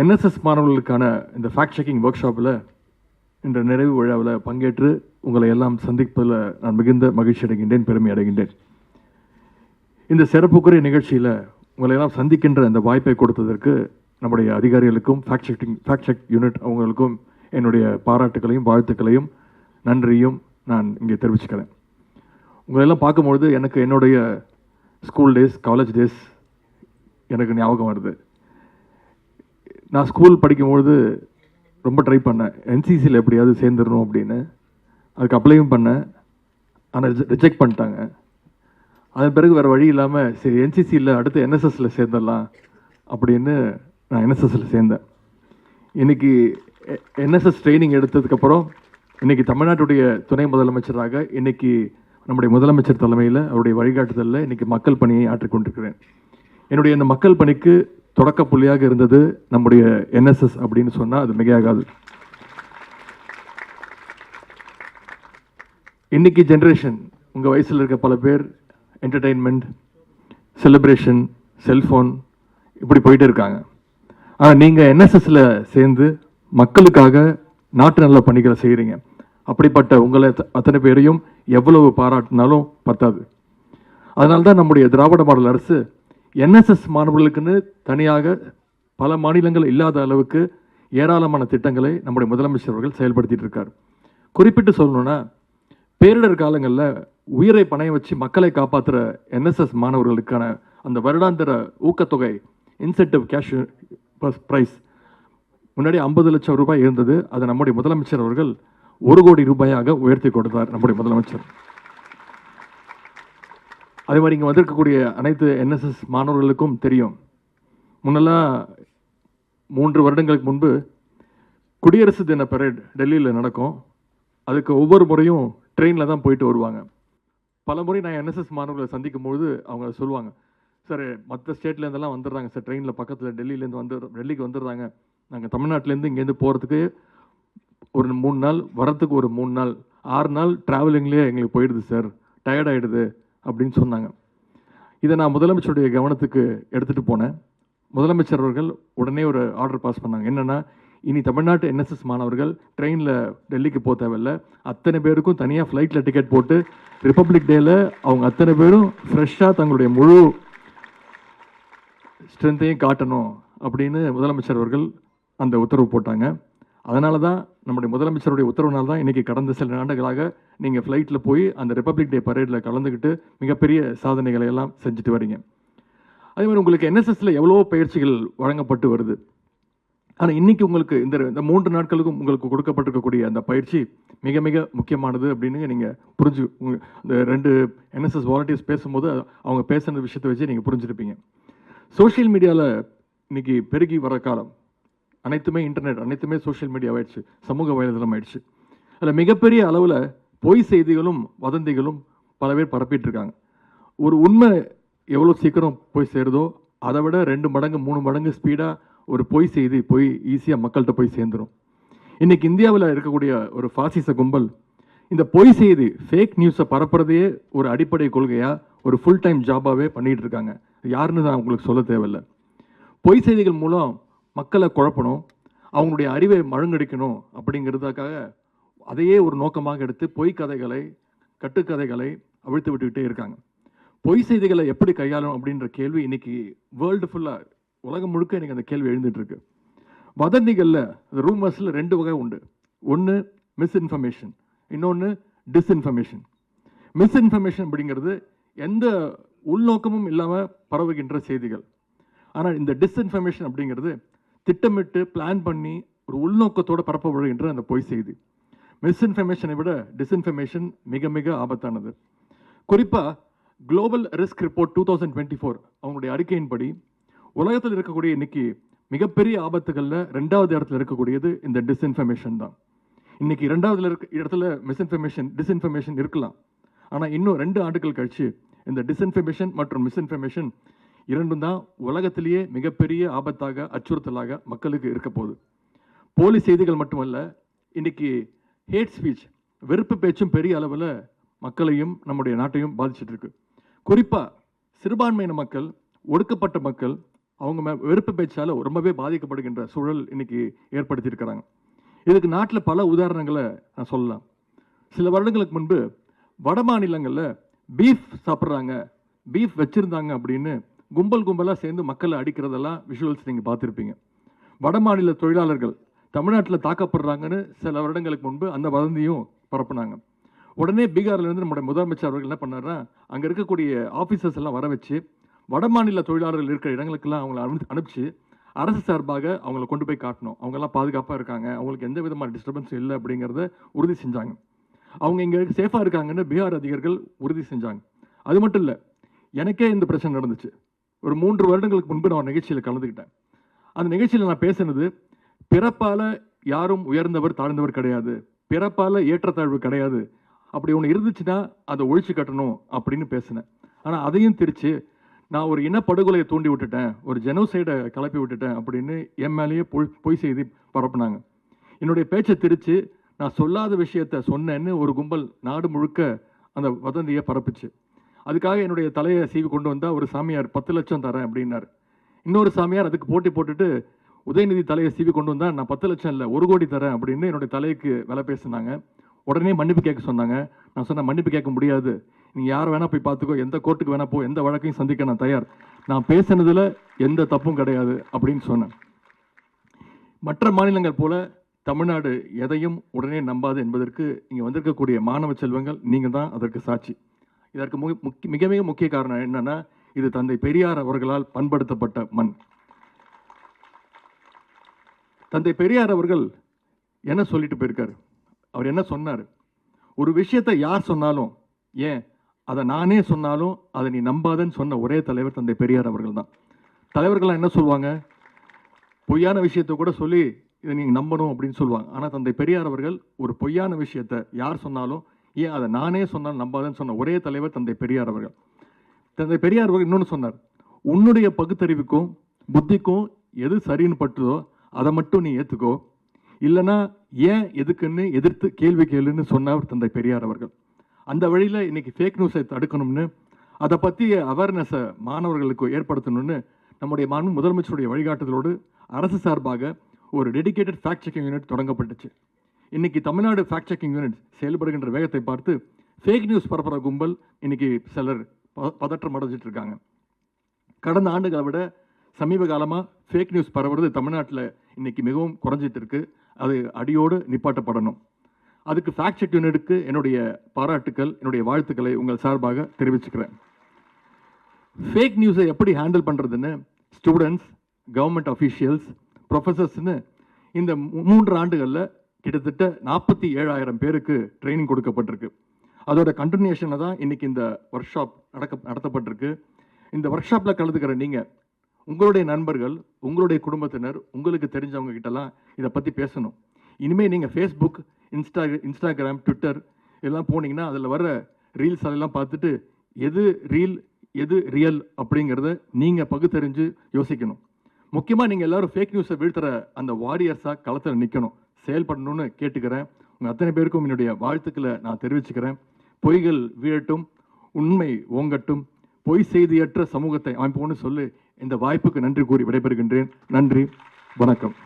NSS மாணவர்களுக்கான இந்த fact checking work ஷாப்பில் இந்த நிறைவு விழாவில் பங்கேற்று உங்களை எல்லாம் சந்திப்பதில் நான் மிகுந்த மகிழ்ச்சி அடைகின்றேன், பெருமை அடைகின்றேன். இந்த சிறப்புக்குரிய நிகழ்ச்சியில் உங்களை எல்லாம் சந்திக்கின்ற இந்த வாய்ப்பை கொடுத்ததற்கு நம்முடைய அதிகாரிகளுக்கும் ஃபேக்ட் செக் யூனிட் அவங்களுக்கும் என்னுடைய பாராட்டுகளையும் வாழ்த்துக்களையும் நன்றியும் நான் இங்கே தெரிவிச்சுக்கிறேன். உங்களெல்லாம் பார்க்கும்பொழுது எனக்கு என்னுடைய ஸ்கூல் டேஸ், காலேஜ் டேஸ் எனக்கு ஞாபகம் வருது. நான் ஸ்கூல் படிக்கும்பொழுது ரொம்ப ட்ரை பண்ணேன், என்சிசியில் எப்படியாவது சேர்ந்துடணும் அப்படின்னு. அதுக்கு அப்ளையும் பண்ணேன், ஆனால் ரிஜெக்ட் பண்ணிட்டாங்க. அதன் பிறகு வேறு வழி இல்லாமல் சரி என்சிசியில் அடுத்து என்எஸ்எஸில் சேர்ந்துடலாம் அப்படின்னு நான் என்எஸ்எஸில் சேர்ந்தேன். இன்றைக்கி என்எஸ்எஸ் ட்ரைனிங் எடுத்ததுக்கப்புறம் இன்றைக்கி தமிழ்நாட்டுடைய துணை முதலமைச்சராக இன்றைக்கி நம்முடைய முதலமைச்சர் தலைமையில் அவருடைய வழிகாட்டுதலில் இன்றைக்கி மக்கள் பணியை ஆற்றிக்கொண்டிருக்கிறேன். என்னுடைய இந்த மக்கள் பணிக்கு தொடக்க புள்ளியாக இருந்தது நம்முடைய என்எஸ்எஸ் அப்படின்னு சொன்னால் அது மிகையாகாது. இன்னைக்கு ஜென்ரேஷன் உங்கள் வயசில் இருக்க பல பேர் என்டர்டெயின்மெண்ட், செலிப்ரேஷன், செல்ஃபோன் இப்படி போயிட்டு இருக்காங்க. ஆனால் நீங்கள் என்எஸ்எஸில் சேர்ந்து மக்களுக்காக நாட்டு நல்ல பணிகளை செய்கிறீங்க. அப்படிப்பட்ட உங்களை அத்தனை பேரையும் எவ்வளவு பாராட்டினாலும் பத்தாது. அதனால தான் நம்முடைய திராவிட மாடல் அரசு என்எஸ்எஸ் மாணவர்களுக்குன்னு தனியாக பல மாநிலங்கள் இல்லாத அளவுக்கு ஏராளமான திட்டங்களை நம்முடைய முதலமைச்சர் அவர்கள் செயல்படுத்திட்டு இருக்கார். குறிப்பிட்டு சொல்லணும்னா, பேரிடர் காலங்களில் உயிரை பணைய வச்சு மக்களை காப்பாற்றுற என்எஸ்எஸ் மாணவர்களுக்கான அந்த வருடாந்திர ஊக்கத்தொகை இன்சென்டிவ் கேஷ் ப்ரைஸ் முன்னாடி 50 லட்சம் ரூபாய் இருந்தது. அதை நம்முடைய முதலமைச்சர் அவர்கள் 1 கோடி ரூபாயாக உயர்த்தி கொடுத்தார் நம்முடைய முதலமைச்சர். அதே மாதிரி இங்கே வந்திருக்கக்கூடிய அனைத்து என்எஸ்எஸ் மாணவர்களுக்கும் தெரியும், முன்னெல்லாம் 3 வருடங்களுக்கு முன்பு குடியரசு தின பரேட் டெல்லியில் நடக்கும். அதுக்கு ஒவ்வொரு முறையும் ட்ரெயினில் தான் போயிட்டு வருவாங்க. பல முறை நான் என்எஸ்எஸ் மாணவர்களை சந்திக்கும் பொழுது அவங்க சொல்லுவாங்க, சார் மற்ற ஸ்டேட்லேருந்தெல்லாம் வந்துடுறாங்க சார், ட்ரெயினில் பக்கத்தில் டெல்லிக்கு வந்துடுறாங்க. நாங்கள் தமிழ்நாட்டிலேருந்து இங்கேருந்து போகிறதுக்கு ஒரு 3 நாள், வரத்துக்கு ஒரு 3 நாள், 6 நாள் ட்ராவலிங்லேயே எங்களுக்கு போயிடுது சார், டயர்டாகிடுது அப்படின்னு சொன்னாங்க. இதை நான் முதலமைச்சருடைய கவனத்துக்கு எடுத்துகிட்டு போனேன். முதலமைச்சர் அவர்கள் உடனே ஒரு ஆர்டர் பாஸ் பண்ணாங்க. என்னென்னா, இனி தமிழ்நாட்டு என்எஸ்எஸ் மாணவர்கள் ட்ரெயினில் டெல்லிக்கு போக தேவையில்லை, அத்தனை பேருக்கும் தனியாக ஃப்ளைட்டில் டிக்கெட் போட்டு ரிப்பப்ளிக் டேயில் அவங்க அத்தனை பேரும் ஃப்ரெஷ்ஷாக தங்களுடைய முழு ஸ்ட்ரென்த்தையும் காட்டணும் அப்படின்னு முதலமைச்சர் அவர்கள் அந்த உத்தரவு போட்டாங்க. அதனால தான் நம்முடைய முதலமைச்சருடைய உத்தரவுனால தான் இன்றைக்கி கடந்த சில ஆண்டுகளாக நீங்கள் ஃப்ளைட்டில் போய் அந்த ரிப்பப்ளிக் டே பரேடில் கலந்துக்கிட்டு மிகப்பெரிய சாதனைகளை எல்லாம் செஞ்சுட்டு வரீங்க. அதே மாதிரி உங்களுக்கு என்எஸ்எஸில் எவ்வளோ பயிற்சிகள் வழங்கப்பட்டு வருது. ஆனால் இன்றைக்கி உங்களுக்கு இந்த 3 நாட்களுக்கும் உங்களுக்கு கொடுக்கப்பட்டிருக்கக்கூடிய அந்த பயிற்சி மிக மிக முக்கியமானது அப்படின்னு நீங்கள் இந்த 2 என்எஸ்எஸ் வாலண்டியர்ஸ் பேசும்போது அவங்க பேசுகிற விஷயத்தை வச்சு நீங்கள் புரிஞ்சுருப்பீங்க. சோஷியல் மீடியாவில் இன்றைக்கி பெருகி வர காலம் அனைத்துமே இன்டர்நெட், அனைத்துமே சோஷியல் மீடியா ஆயிடுச்சு, சமூக வலைதளம் ஆயிடுச்சு. அதில் மிகப்பெரிய அளவில் பொய் செய்திகளும் வதந்திகளும் பல பேர் பரப்பிட்டு இருக்காங்க. ஒரு உண்மை எவ்வளோ சீக்கிரம் போய் சேருதோ அதை விட 2 மடங்கு 3 மடங்கு ஸ்பீடாக ஒரு பொய் செய்தி ஈஸியாக மக்கள்கிட்ட போய் சேர்ந்துடும். இன்றைக்கி இந்தியாவில் இருக்கக்கூடிய ஒரு பாசிச கும்பல் இந்த பொய் செய்தி, ஃபேக் நியூஸை பரப்புறதையே ஒரு அடிப்படை கொள்கையாக ஒரு ஃபுல் டைம் ஜாபாகவே பண்ணிகிட்டு இருக்காங்க. யாருன்னு நான் உங்களுக்கு சொல்ல தேவையில்லை. பொய் செய்திகள் மூலம் மக்களை குழப்பணும், அவங்களுடைய அறிவை மழுங்கடிக்கணும் அப்படிங்கிறதுக்காக அதையே ஒரு நோக்கமாக எடுத்து பொய் கதைகளை, கட்டுக்கதைகளை அவிழ்த்து விட்டுக்கிட்டே இருக்காங்க. பொய் செய்திகளை எப்படி கையாளும் அப்படின்ற கேள்வி இன்னைக்கு வேர்ல்டு ஃபுல்லாக, உலகம் முழுக்க இன்றைக்கி அந்த கேள்வி எழுந்துட்டு இருக்கு. வதந்திகளில், ரூமர்ஸில் 2 வகை உண்டு. ஒன்று மிஸ்இன்ஃபர்மேஷன், இன்னொன்று டிஸ்இன்ஃபர்மேஷன். மிஸ்இன்ஃபர்மேஷன் அப்படிங்கிறது எந்த உள்நோக்கமும் இல்லாமல் பரவுகின்ற செய்திகள். ஆனால் இந்த டிஸ்இன்ஃபர்மேஷன் அப்படிங்கிறது திட்டமிட்டு பிளான் பண்ணி ஒரு உள்நோக்கத்தோடு பரப்பப்படுகின்ற அந்த பொய் செய்தி. மிஸ்இன்ஃபர்மேஷனை விட டிஸ்இன்ஃபர்மேஷன் மிக மிக ஆபத்தானது. குறிப்பாக குளோபல் ரிஸ்க் ரிப்போர்ட் 2024 அவங்களுடைய அறிக்கையின்படி உலகத்தில் இருக்கக்கூடிய இன்னைக்கு மிகப்பெரிய ஆபத்துகளில் 2வது இடத்துல இருக்கக்கூடியது இந்த டிஸ்இன்ஃபர்மேஷன் தான். இன்னைக்கு 2வது இடத்துல டிஸ்இன்ஃபர்மேஷன் இருக்கலாம். ஆனால் இன்னும் 2 ஆண்டுகள் கழிச்சு இந்த டிஸ்இன்ஃபர்மேஷன் மற்றும் மிஸ்இன்ஃபர்மேஷன் 2ம் தான் உலகத்திலேயே மிகப்பெரிய ஆபத்தாக, அச்சுறுத்தலாக மக்களுக்கு இருக்க போகுது. போலி செய்திகள் மட்டுமல்ல, இன்னைக்கு ஹேட் ஸ்பீச், வெறுப்பு பேச்சும் பெரிய அளவில் மக்களையும் நம்முடைய நாட்டையும் பாதிச்சுட்டு இருக்கு. குறிப்பாக சிறுபான்மையின மக்கள், ஒடுக்கப்பட்ட மக்கள், அவங்க வெறுப்பு பேச்சால் ரொம்பவே பாதிக்கப்படுகின்ற சூழல் இன்னைக்கு ஏற்படுத்தியிருக்கிறாங்க. இதுக்கு நாட்டில் பல உதாரணங்களை நான் சொல்லலாம். சில வருடங்களுக்கு முன்பு வட மாநிலங்களில் பீஃப் சாப்பிட்றாங்க, பீஃப் வச்சுருந்தாங்க அப்படின்னு கும்பலாக சேர்ந்து மக்களை அடிக்கிறதெல்லாம் விஷுவல்ஸ் நீங்கள் பார்த்துருப்பீங்க. வட மாநில தொழிலாளர்கள் தமிழ்நாட்டில் தாக்கப்படுறாங்கன்னு சில வருடங்களுக்கு முன்பு அந்த வதந்தியும் பரப்புனாங்க. உடனே பீகார்லேருந்து நம்முடைய முதலமைச்சர் அவர்கள் என்ன பண்ணார்னா, அங்கே இருக்கக்கூடிய ஆஃபீஸர்ஸ் எல்லாம் வர வச்சு வட மாநில தொழிலாளர்கள் இருக்கிற இடங்களுக்கெல்லாம் அவங்கள அனுப்பிச்சு அரசு சார்பாக அவங்கள கொண்டு போய் காட்டணும், அவங்கெல்லாம் பாதுகாப்பாக இருக்காங்க, அவங்களுக்கு எந்த விதமான டிஸ்டர்பன்ஸும் இல்லை அப்படிங்கிறத உறுதி செஞ்சாங்க. அவங்க இங்கே சேஃபாக இருக்காங்கன்னு பீகார் அதிகாரிகள் உறுதி செஞ்சாங்க. அது மட்டும் இல்லை, எனக்கே இந்த பிரச்சனை நடந்துச்சு. ஒரு 3 வருடங்களுக்கு முன்பு நான் ஒரு நிகழ்ச்சியில் கலந்துக்கிட்டேன். அந்த நிகழ்ச்சியில் நான் பேசினது, பிறப்பால் யாரும் உயர்ந்தவர் தாழ்ந்தவர் கிடையாது, பிறப்பால் ஏற்றத்தாழ்வு கிடையாது, அப்படி ஒன்று இருந்துச்சுன்னா அதை ஒழிச்சு கட்டணும் அப்படின்னு பேசினேன். ஆனால் அதையும் திரிச்சு நான் ஒரு இனப்படுகொலையை தூண்டி விட்டுட்டேன், ஒரு ஜெனோசைடை கிளப்பி விட்டுட்டேன் அப்படின்னு என் மேலேயே பொய் செய்தி பரப்புனாங்க. என்னுடைய பேச்சை திரிச்சு நான் சொல்லாத விஷயத்த சொன்னேன்னு ஒரு கும்பல் நாடு முழுக்க அந்த வதந்தியை பரப்புச்சு. அதுக்காக என்னுடைய தலையை சீவி கொண்டு வந்தால் ஒரு சாமியார் 10 லட்சம் தரேன் அப்படின்னார். இன்னொரு சாமியார் அதுக்கு போட்டி போட்டுட்டு உதயநிதி தலையை சீவி கொண்டு வந்தால் நான் 10 லட்சம் இல்லை 1 கோடி தரேன் அப்படின்னு என்னுடைய தலைக்கு விலை பேசினாங்க. உடனே மன்னிப்பு கேட்க சொன்னாங்க. நான் சொன்னேன், மன்னிப்பு கேட்க முடியாது, நீங்கள் யார் வேணால் போய் பார்த்துக்கோ, எந்த கோர்ட்டுக்கு வேணால் போ, எந்த வழக்கையும் சந்திக்க நான் தயார், நான் பேசினதில் எந்த தப்பும் கிடையாது அப்படின்னு சொன்னேன். மற்ற மாநிலங்கள் போல தமிழ்நாடு எதையும் உடனே நம்பாது என்பதற்கு இங்கே வந்திருக்கக்கூடிய மாணவ செல்வங்கள் நீங்கள் தான் அதற்கு சாட்சி. இதற்கு மிக மிக முக்கிய காரணம் என்னன்னா, இது தந்தை பெரியார் அவர்களால் பண்படுத்தப்பட்ட மண். தந்தை பெரியார் அவர்கள் என்ன சொல்லிட்டு போயிருக்காரு, அவர் என்ன சொன்னார், ஒரு விஷயத்தை யார் சொன்னாலும், ஏன் அதை நானே சொன்னாலும் அதை நீ நம்பாதன்னு சொன்ன ஒரே தலைவர் தந்தை பெரியார் அவர்கள் தான். தலைவர்கள்லாம் என்ன சொல்லுவாங்க, பொய்யான விஷயத்தை கூட சொல்லி இதை நீங்கள் நம்பணும் அப்படின்னு சொல்லுவாங்க. ஆனால் தந்தை பெரியார் அவர்கள் ஒரு பொய்யான விஷயத்தை யார் சொன்னாலும், ஏன் அதை நானே சொன்னாலும் நம்பாதன்னு சொன்ன ஒரே தலைவர் தந்தை பெரியார் அவர்கள். தந்தை பெரியார் அவர்கள் இன்னொன்று சொன்னார், உன்னுடைய பகுத்தறிவுக்கும் புத்திக்கும் எது சரின்னு பட்டுதோ அதை மட்டும் நீ ஏற்றுக்கோ, இல்லைன்னா ஏன் எதுக்குன்னு எதிர்த்து கேள்வி கேளுன்னு சொன்னவர் தந்தை பெரியார் அவர்கள். அந்த வழியில் இன்னைக்கு ஃபேக் நியூஸை தடுக்கணும்னு, அதை பற்றிய அவேர்னஸை மாணவர்களுக்கு ஏற்படுத்தணும்னு நம்முடைய மாண்பு முதலமைச்சருடைய வழிகாட்டுதலோடு அரசு சார்பாக ஒரு டெடிகேட்டட் ஃபேக்ட் செக்கிங் யூனிட் தொடங்கப்பட்டுச்சு. இன்னைக்கு தமிழ்நாடு ஃபேக்ட் செக்கிங் யூனிட் செயல்படுகின்ற வேகத்தை பார்த்து ஃபேக் நியூஸ் பரப்புகிற கும்பல் இன்னைக்கு சிலர் பதற்றம் அடைஞ்சிட்டு இருக்காங்க. கடந்த ஆண்டுகளை விட சமீப காலமாக ஃபேக் நியூஸ் பரவுறது தமிழ்நாட்டில் இன்னைக்கு மிகவும் குறைஞ்சிட்டு இருக்கு. அது அடியோடு நிப்பாட்டப்படணும். அதுக்கு ஃபேக்ட் செக் யூனிட்டுக்கு என்னுடைய பாராட்டுக்கள், என்னுடைய வாழ்த்துக்களை உங்கள் சார்பாக தெரிவிச்சுக்கிறேன். ஃபேக் நியூஸை எப்படி ஹேண்டில் பண்ணுறதுன்னு ஸ்டூடெண்ட்ஸ், கவர்மெண்ட் அஃபீஷியல்ஸ், ப்ரொஃபஸர்ஸ்னு இந்த 3 ஆண்டுகளில் கிட்டத்தட்ட 47,000 பேருக்கு ட்ரைனிங் கொடுக்கப்பட்டிருக்கு. அதோட கண்டினியூஷனை தான் இன்னைக்கு இந்த ஒர்க் ஷாப் நடத்தப்பட்டிருக்கு. இந்த ஒர்க் ஷாப்பில் கலந்துக்கிற நீங்கள், உங்களுடைய நண்பர்கள், உங்களுடைய குடும்பத்தினர், உங்களுக்கு தெரிஞ்சவங்க கிட்டலாம் இதை பற்றி பேசணும். இனிமேல் நீங்கள் ஃபேஸ்புக், இன்ஸ்டாகிராம், ட்விட்டர் இதெல்லாம் போனீங்கன்னா அதில் வர ரீல்ஸ் அதெல்லாம் பார்த்துட்டு எது ரீல் எது ரியல் அப்படிங்கிறத நீங்கள் பகுத்தறிஞ்சு யோசிக்கணும். முக்கியமாக நீங்கள் எல்லோரும் ஃபேக் நியூஸை வீழ்த்துற அந்த வாரியர்ஸாக களத்தில் நிற்கணும், செயல்படணும்னு கேட்டுக்கிறேன். உங்கள் அத்தனை பேருக்கும் என்னுடைய வாழ்த்துக்களை நான் தெரிவிச்சுக்கிறேன். பொய்கள் வீழட்டும், உண்மை ஓங்கட்டும், பொய் செய்தியற்ற சமூகத்தை அமைப்போம்னு சொல்லி இந்த வாய்ப்புக்கு நன்றி கூறி விடைபெறுகின்றேன். நன்றி, வணக்கம்.